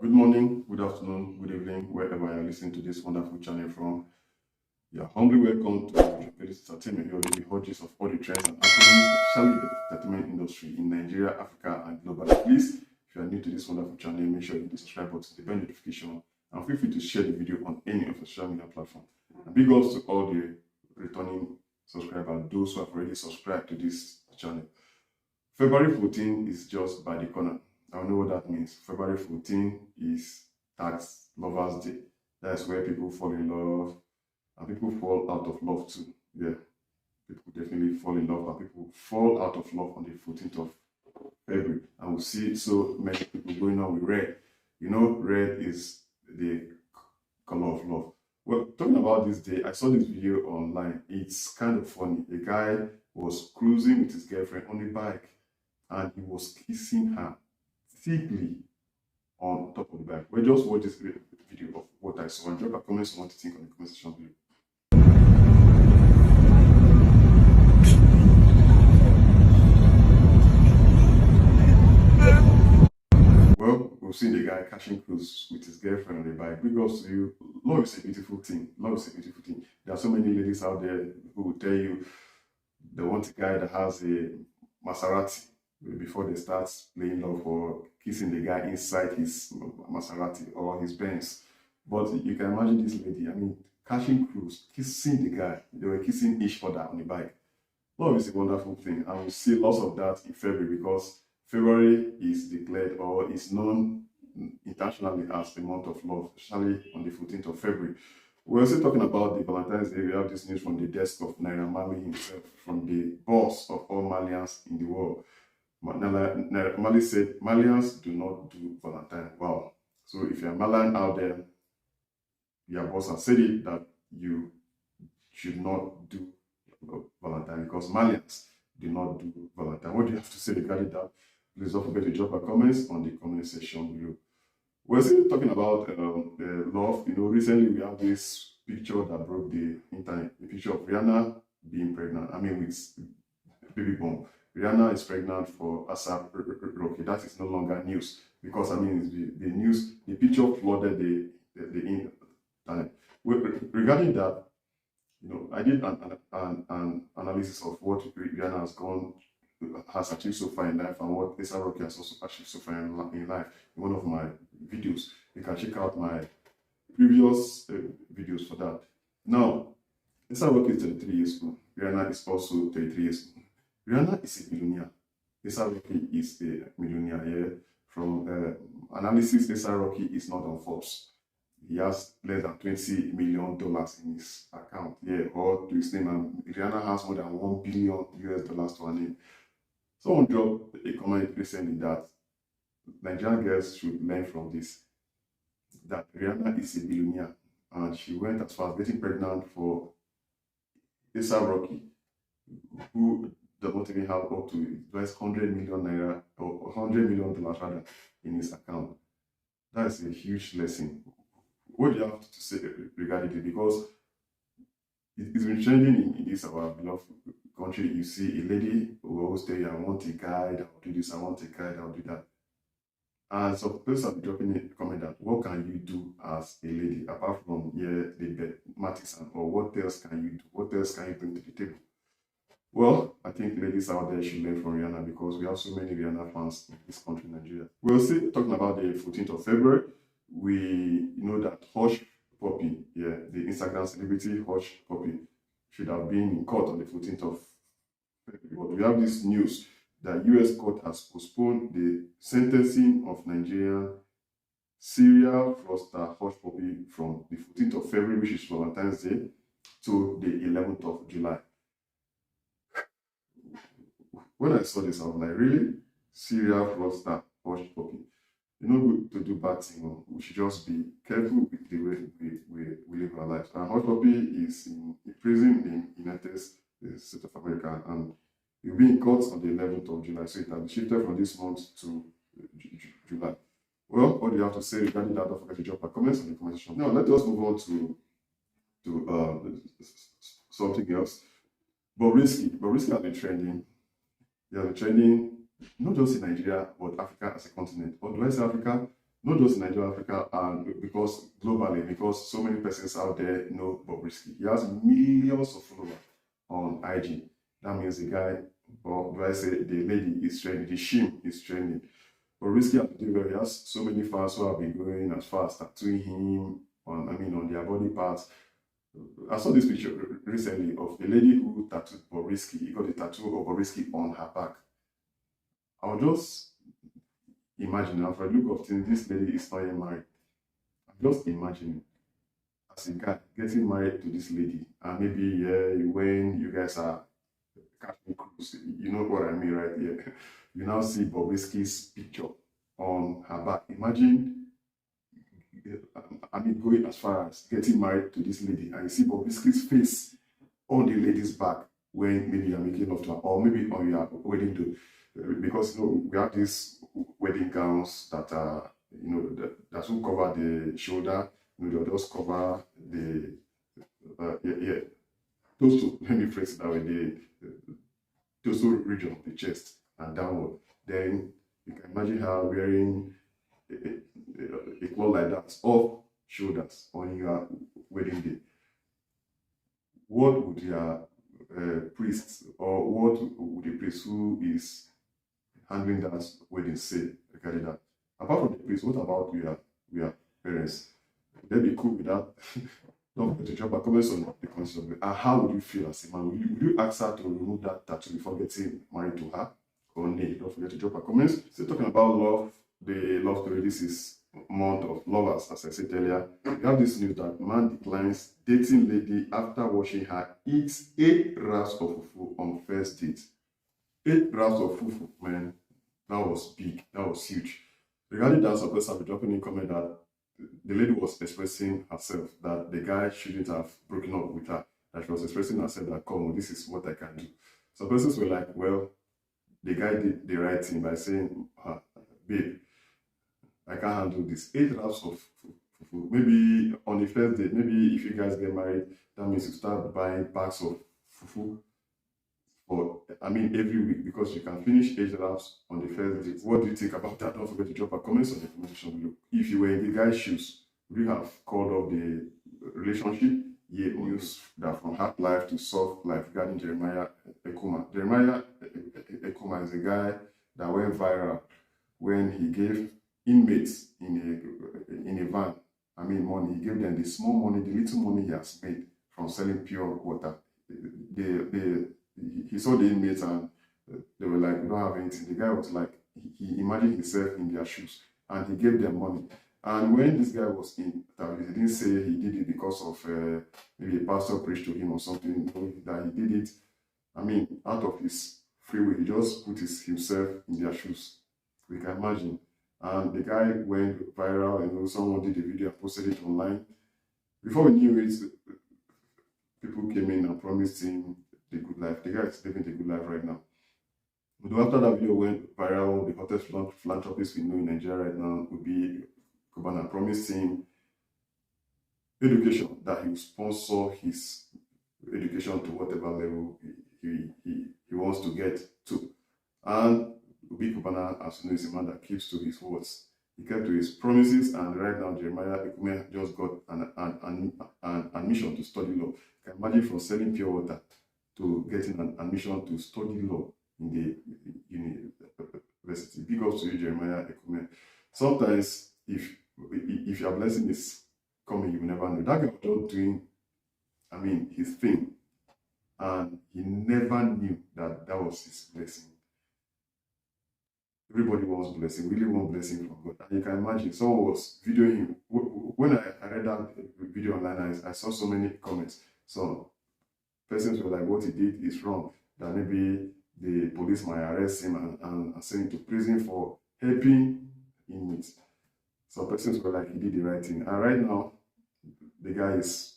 Good morning, good afternoon, good evening, wherever you're listening to this wonderful channel from. You're humbly welcome to Hushpuppi's Entertainment, your daily hodges of all the trends and happenings, especially in the entertainment industry in Nigeria, Africa, and globally. Please, if you are new to this wonderful channel, make sure you hit the subscribe button, the bell notification, and feel free to share the video on any of the social media platforms. And big ups to all the returning subscribers, those who have already subscribed to this channel. February 14 is just by the corner. I don't know what that means. February 14 is Tax Lovers Day. That's where people fall in love and people fall out of love too. Yeah, people definitely fall in love and people fall out of love on the 14th of February. And we see so many people going on with red. You know, red is the color of love. Well, talking about this day, I saw this video online. It's kind of funny. A guy was cruising with his girlfriend on a bike and he was kissing her thickly on top of the bike. Well, just watch this video of what I saw and drop a comment on what you think on the comment section below. Well, we've seen the guy catching cruise with his girlfriend on the bike. Big ups to you. Love is a beautiful thing. Love is a beautiful thing. There are so many ladies out there who will tell you they want a guy that has a Maserati before they start playing love or kissing the guy inside his Maserati or his Benz. But you can imagine this lady, I mean, catching cruise, kissing the guy. They were kissing each other on the bike. Love is a wonderful thing, and we see lots of that in February because February is declared or is known internationally as the month of love, especially on the 14th of February. We're also talking about the Valentine's Day. We have this news from the desk of Naira Marley himself, from the boss of all Malians in the world. Naira Marley said, Malians do not do Valentine. Wow. So if you're a Malian out there, your boss has said it that you should not do Valentine because Malians do not do Valentine. What do you have to say regarding that? Please don't forget to drop a comments on the comment section below. We're still talking about love. You know, recently we have this picture that broke the internet. The picture of Rihanna being pregnant. I mean, with baby bump. Rihanna is pregnant for ASAP Rocky. That is no longer news because I mean the news. The picture flooded the internet. Regarding that, you know, I did an analysis of what Rihanna has achieved so far in life and what ASAP Rocky has also achieved so far in life in one of my videos. You can check out my previous videos for that. Now, ASAP Rocky is 33 years old. Rihanna is also 33 years old. Rihanna is a billionaire. ASAP Rocky is a millionaire. Yeah. From analysis, ASAP Rocky is not on Forbes. He has less than $20 million in his account. Yeah, or to his name. And Rihanna has more than $1 billion US to her name. Someone dropped a comment recently that Nigerian girls should learn from this. That Rihanna is a billionaire and she went as far as getting pregnant for ASAP Rocky, who does not even have up to 100 million naira or $100 million rather in his account. That is a huge lesson. What do you have to say regarding it? Because it's been trending in this our beloved country. You see a lady who always tell you, I want a guide, I'll do this, I want a guide, I'll do that. And so people have been dropping a comment that what can you do as a lady apart from the mathematics, or what else can you do? What else can you bring to the table? Well, I think ladies out there should learn from Rihanna because we have so many Rihanna fans in this country, Nigeria. We're still talking about the 14th of February. We know that Hushpuppi, the Instagram celebrity Hushpuppi, should have been in court on the 14th of February. But we have this news that US court has postponed the sentencing of Nigerian serial fraudster Hushpuppi from the 14th of February, which is Valentine's Day, to the 11th of July. When I saw this, I was like, really? Serial fraudster Hushpuppi. You're not good to do bad things. We should just be careful with the way we live our lives. And Hushpuppi is in prison in the United States of America, and he'll be in court on the 11th of July. So it has shifted from this month to July. Well, what do you have to say regarding that? Don't forget to drop a comment on the comment section. Now, let us move on to something else. Bobrisky has been trending. He has been trending not just in Nigeria, but Africa as a continent. But when I say Africa, not just in Nigeria, Africa, and because globally, because so many persons out there know Bobrisky. He has millions of followers on IG. That means the guy, or do I say the lady is trending, the shim is trending. Bobrisky has so many fans who have been going as far as tattooing him on their body parts. I saw this picture recently of a lady who tattooed Bobrisky. He got a tattoo of Bobrisky on her back. I was just imagining, after a look of things, this lady is not yet married. I'm just imagining as a guy getting married to this lady, and maybe when you guys are catching cruise, you know what I mean, right? Yeah. You now see Bobrisky's picture on her back. Imagine, going as far as getting married to this lady, and you see Bobrisky's face on the lady's back when maybe you're making love to her, or maybe on your wedding day. Because we have these wedding gowns that are, that will cover the shoulder, they'll just cover the, those two, let me phrase it that way, those two region of the chest and downward. Then you can imagine her wearing a cloth like that off shoulders on your wedding day. What would your priest, or what would the priest who is handling that wedding say regarding that? Apart from the priest, what about your parents? Would they be cool with that? Don't forget to drop a comment on the conversation. And how would you feel as a man? Would you ask her to remove that tattoo before getting married to her? Or nay? Don't forget to drop a comment. Still talking about love, the love story. This is month of lovers, as I said earlier. We have this news that man declines dating lady after watching her eat 8 wraps of fufu on first date. 8 wraps of fufu, man, that was big, that was huge. Regarding that, some person have been dropping in comment that the lady was expressing herself, that the guy shouldn't have broken up with her, that she was expressing herself that, come on, this is what I can do. Some persons were like, well, the guy did the right thing by saying, babe, I can't handle this. 8 wraps of fufu. Maybe on the first date, maybe if you guys get married, that means you start buying packs of fufu for, every week, because you can finish 8 wraps on the first date. What do you think about that? Don't forget to drop a comment on the comment section below. If you were in the guy's shoes, would you have called off the relationship? Yeah, news that from hard life to soft life regarding Jeremiah Ekuma. Jeremiah Ekuma is a guy that went viral when he gave inmates in a van, money. He gave them the small money, the little money he has made from selling pure water. He saw the inmates and they were like, we don't have anything. The guy was like, he imagined himself in their shoes and he gave them money. And when this guy was in, he didn't say he did it because of maybe a pastor preached to him or something, that he did it, out of his free will. He just put himself in their shoes. We can imagine. And the guy went viral, someone did a video and posted it online. Before we knew it, people came in and promised him the good life. The guy is living the good life right now. But after that video went viral, the hottest philanthropist we know in Nigeria right now, Obi Cubana, promised him education, that he will sponsor his education to whatever level he wants to get to. And Obi Cubana, as you know, is a man that keeps to his words. He kept to his promises, and right now Jeremiah Ekuma just got an admission to study law. You can imagine, from selling pure water to getting an admission to study law in the university. Big up to you, Jeremiah Ekuma. Sometimes, if your blessing is coming, you will never know. That guy was just doing, his thing, and he never knew that that was his blessing. Everybody wants blessing, really want blessing from God. And you can imagine, someone was videoing him. When I read that video online, I saw so many comments. So persons were like, what he did is wrong, that maybe the police might arrest him and send him to prison for helping inmates. So persons were like, he did the right thing. And right now, the guy is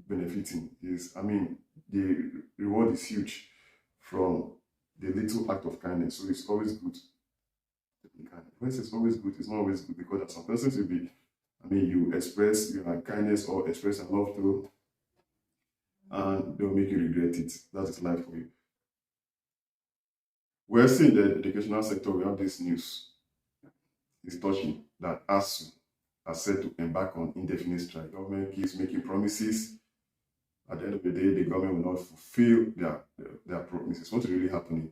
benefiting. The reward is huge from the little act of kindness. So it's always good to be kind. When it's always good, it's not always good, because some persons will be, you express your kindness or express your love to, and they'll make you regret it. That is life for you. We're seeing the educational sector, we have this news. It's touching that ASU are set to embark on indefinite strike. Government keeps making promises. At the end of the day, the government will not fulfill their promises. What's really happening?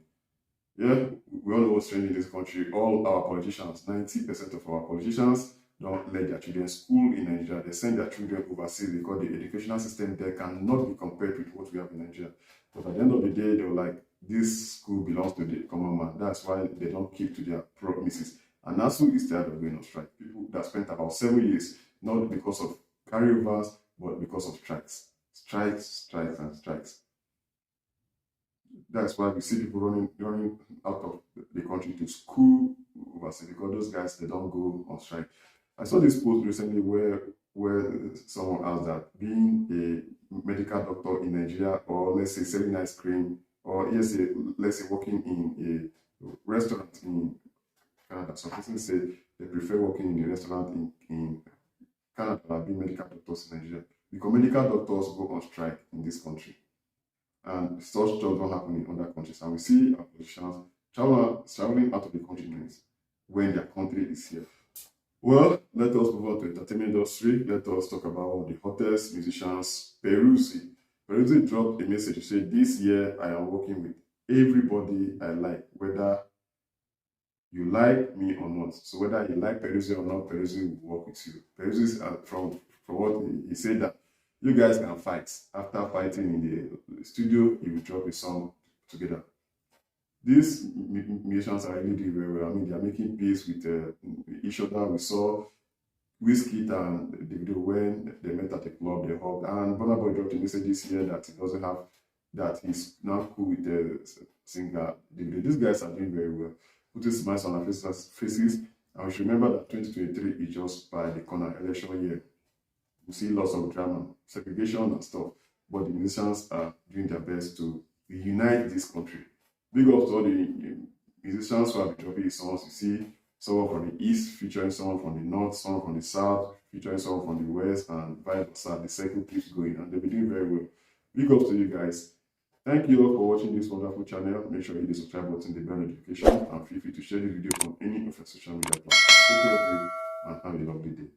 Yeah, we all know what's trending in this country. All our politicians, 90% of our politicians, don't let their children school in Nigeria. They send their children overseas because the educational system there cannot be compared with what we have in Nigeria. But at the end of the day, they were like, this school belongs to the common man. That's why they don't keep to their promises. And ASU is tired of going on strike. People that spent about 7 years, not because of carryovers, but because of strikes. Strikes, strikes, and strikes. That's why we see people running out of the country to school overseas, because those guys, they don't go on strike. I saw this post recently where someone asked that being a medical doctor in Nigeria, or let's say selling ice cream, or let's say working in a restaurant in Canada. Some people say they prefer working in a restaurant in Canada than being medical doctors in Nigeria, because medical doctors go on strike in this country. And such jobs don't happen in other countries. And we see our politicians traveling out of the continent when their country is here. Well, let us move on to entertainment industry. Let us talk about one of the hottest musicians, Peruzzi. Peruzzi dropped a message to say, this year I am working with everybody I like, whether you like me or not. So whether you like Peruzzi or not, Peruzzi will work with you. Peruzzi, from what he said, that you guys can fight. After fighting in the studio, he will drop a song together. These musicians are really doing very well. I mean, they are making peace with each other. We saw Wizkid and Davido when they met at a club, they hugged. And Burna Boy dropped a message this year that he doesn't have, that he's now cool with the singer Davido. These guys are doing very well. Putting smiles on our faces. And we should remember that 2023 is just by the corner, election year. We see lots of drama, segregation and stuff, but the musicians are doing their best to unite this country. Big up to all the musicians who have been dropping songs. You see someone from the east featuring someone from the north, someone from the south featuring someone from the west, and vice versa. The cycle keeps going, and they've been doing very well. Big up to you guys. Thank you all for watching this wonderful channel. Make sure you hit the subscribe button, the bell notification, and feel free to share this video on any of your social media platforms. Take care of you and have a lovely day.